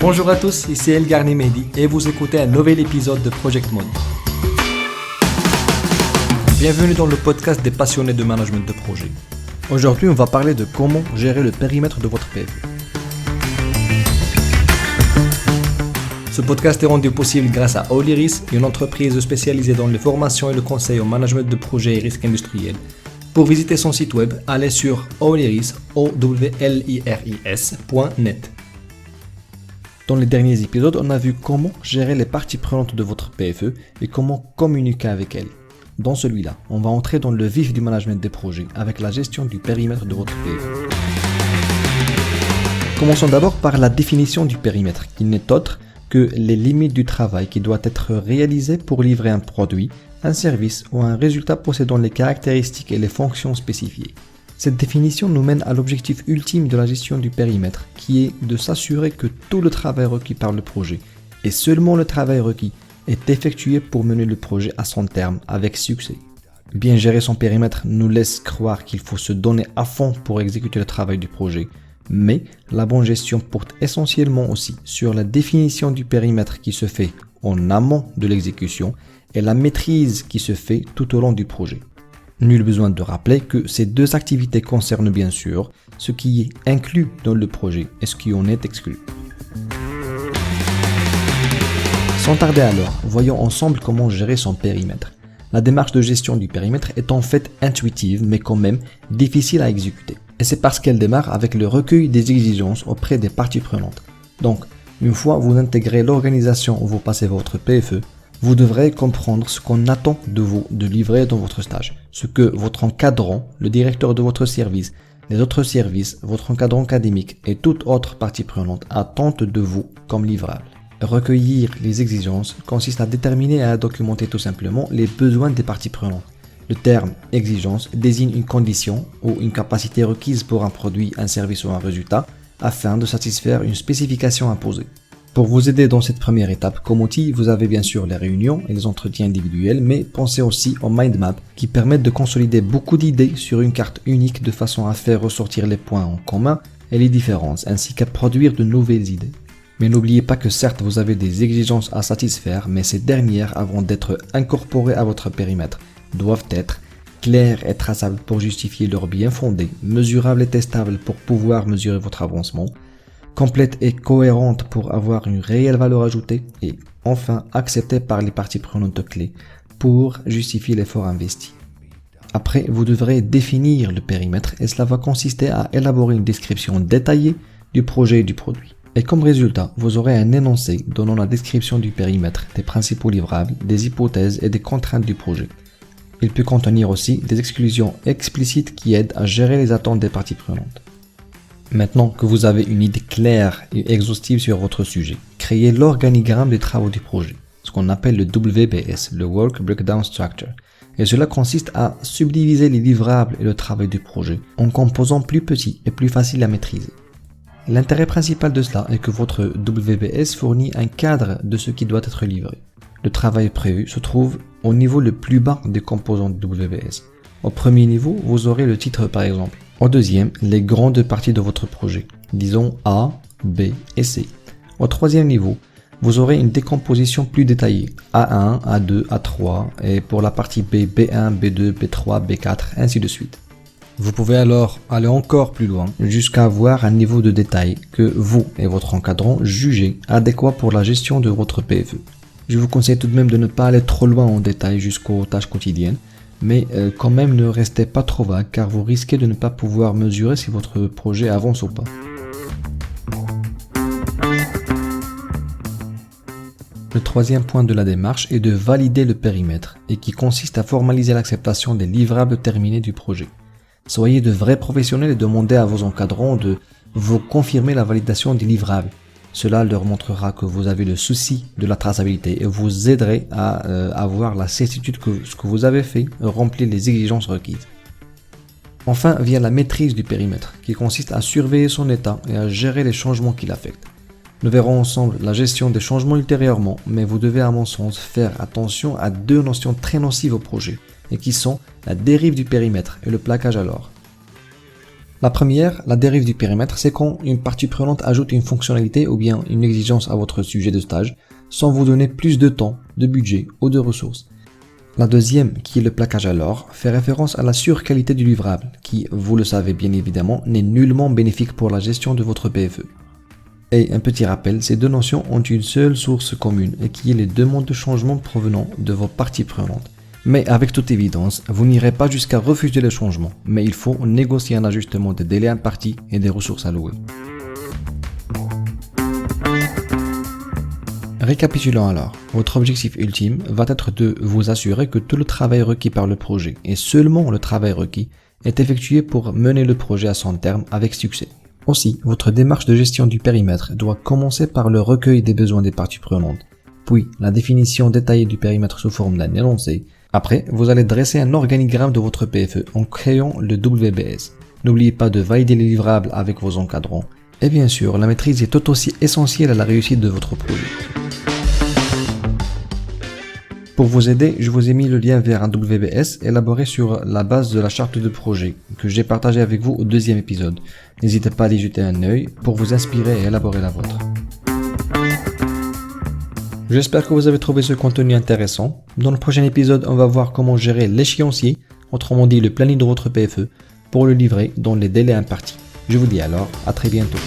Bonjour à tous, ici El Garni Mehdi et vous écoutez un nouvel épisode de Project Mode. Bienvenue dans le podcast des passionnés de management de projet. Aujourd'hui, on va parler de comment gérer le périmètre de votre PFE. Ce podcast est rendu possible grâce à Oliris, une entreprise spécialisée dans les formations et le conseil au management de projets et risques industriels. Pour visiter son site web, allez sur oliris.net. Dans les derniers épisodes, on a vu comment gérer les parties prenantes de votre PFE et comment communiquer avec elles. Dans celui-là, on va entrer dans le vif du management des projets avec la gestion du périmètre de votre PFE. Commençons d'abord par la définition du périmètre, qui n'est autre que les limites du travail qui doit être réalisé pour livrer un produit, un service ou un résultat possédant les caractéristiques et les fonctions spécifiées. Cette définition nous mène à l'objectif ultime de la gestion du périmètre, qui est de s'assurer que tout le travail requis par le projet, et seulement le travail requis, est effectué pour mener le projet à son terme avec succès. Bien gérer son périmètre nous laisse croire qu'il faut se donner à fond pour exécuter le travail du projet, mais la bonne gestion porte essentiellement aussi sur la définition du périmètre qui se fait en amont de l'exécution et la maîtrise qui se fait tout au long du projet. Nul besoin de rappeler que ces deux activités concernent bien sûr ce qui est inclus dans le projet et ce qui en est exclu. Sans tarder alors, voyons ensemble comment gérer son périmètre. La démarche de gestion du périmètre est en fait intuitive mais quand même difficile à exécuter. Et c'est parce qu'elle démarre avec le recueil des exigences auprès des parties prenantes. Donc, une fois vous intégrez l'organisation où vous passez votre PFE, vous devrez comprendre ce qu'on attend de vous de livrer dans votre stage, ce que votre encadrant, le directeur de votre service, les autres services, votre encadrant académique et toute autre partie prenante attendent de vous comme livrable. Recueillir les exigences consiste à déterminer et à documenter tout simplement les besoins des parties prenantes. Le terme « exigence » désigne une condition ou une capacité requise pour un produit, un service ou un résultat afin de satisfaire une spécification imposée. Pour vous aider dans cette première étape, comme outil, vous avez bien sûr les réunions et les entretiens individuels, mais pensez aussi aux mind maps qui permettent de consolider beaucoup d'idées sur une carte unique de façon à faire ressortir les points en commun et les différences, ainsi qu'à produire de nouvelles idées. Mais n'oubliez pas que certes vous avez des exigences à satisfaire, mais ces dernières, avant d'être incorporées à votre périmètre, doivent être claires et traçables pour justifier leur bien fondé, mesurables et testables pour pouvoir mesurer votre avancement, complète et cohérente pour avoir une réelle valeur ajoutée et enfin acceptée par les parties prenantes clés pour justifier l'effort investi. Après, vous devrez définir le périmètre et cela va consister à élaborer une description détaillée du projet et du produit. Et comme résultat, vous aurez un énoncé donnant la description du périmètre, des principaux livrables, des hypothèses et des contraintes du projet. Il peut contenir aussi des exclusions explicites qui aident à gérer les attentes des parties prenantes. Maintenant que vous avez une idée claire et exhaustive sur votre sujet, créez l'organigramme des travaux du projet, ce qu'on appelle le WBS, le Work Breakdown Structure. Et cela consiste à subdiviser les livrables et le travail du projet en composants plus petits et plus faciles à maîtriser. L'intérêt principal de cela est que votre WBS fournit un cadre de ce qui doit être livré. Le travail prévu se trouve au niveau le plus bas des composants de WBS. Au premier niveau, vous aurez le titre par exemple. Au deuxième, les grandes parties de votre projet, disons A, B et C. Au troisième niveau, vous aurez une décomposition plus détaillée, A1, A2, A3 et pour la partie B, B1, B2, B3, B4, ainsi de suite. Vous pouvez alors aller encore plus loin jusqu'à avoir un niveau de détail que vous et votre encadrant jugez adéquat pour la gestion de votre PFE. Je vous conseille tout de même de ne pas aller trop loin en détail jusqu'aux tâches quotidiennes, mais quand même ne restez pas trop vague car vous risquez de ne pas pouvoir mesurer si votre projet avance ou pas. Le troisième point de la démarche est de valider le périmètre et qui consiste à formaliser l'acceptation des livrables terminés du projet. Soyez de vrais professionnels et demandez à vos encadrants de vous confirmer la validation des livrables. Cela leur montrera que vous avez le souci de la traçabilité et vous aiderez à avoir la certitude que ce que vous avez fait remplit les exigences requises. Enfin vient la maîtrise du périmètre, qui consiste à surveiller son état et à gérer les changements qui l'affectent. Nous verrons ensemble la gestion des changements ultérieurement, mais vous devez à mon sens faire attention à deux notions très nocives au projet, et qui sont la dérive du périmètre et le plaquage à l'or. La première, la dérive du périmètre, c'est quand une partie prenante ajoute une fonctionnalité ou bien une exigence à votre sujet de stage sans vous donner plus de temps, de budget ou de ressources. La deuxième, qui est le plaquage à l'or, fait référence à la surqualité du livrable, qui, vous le savez bien évidemment, n'est nullement bénéfique pour la gestion de votre PFE. Et un petit rappel, ces deux notions ont une seule source commune, et qui est les demandes de changement provenant de vos parties prenantes. Mais avec toute évidence, vous n'irez pas jusqu'à refuser le changement, mais il faut négocier un ajustement des délais impartis et des ressources allouées. Récapitulons alors, votre objectif ultime va être de vous assurer que tout le travail requis par le projet, et seulement le travail requis, est effectué pour mener le projet à son terme avec succès. Aussi, votre démarche de gestion du périmètre doit commencer par le recueil des besoins des parties prenantes, puis la définition détaillée du périmètre sous forme d'un énoncé. Après, vous allez dresser un organigramme de votre PFE en créant le WBS. N'oubliez pas de valider les livrables avec vos encadrants. Et bien sûr, la maîtrise est tout aussi essentielle à la réussite de votre projet. Pour vous aider, je vous ai mis le lien vers un WBS élaboré sur la base de la charte de projet que j'ai partagé avec vous au deuxième épisode. N'hésitez pas à y jeter un œil pour vous inspirer et élaborer la vôtre. J'espère que vous avez trouvé ce contenu intéressant. Dans le prochain épisode, on va voir comment gérer l'échéancier, autrement dit le planning de votre PFE, pour le livrer dans les délais impartis. Je vous dis alors à très bientôt.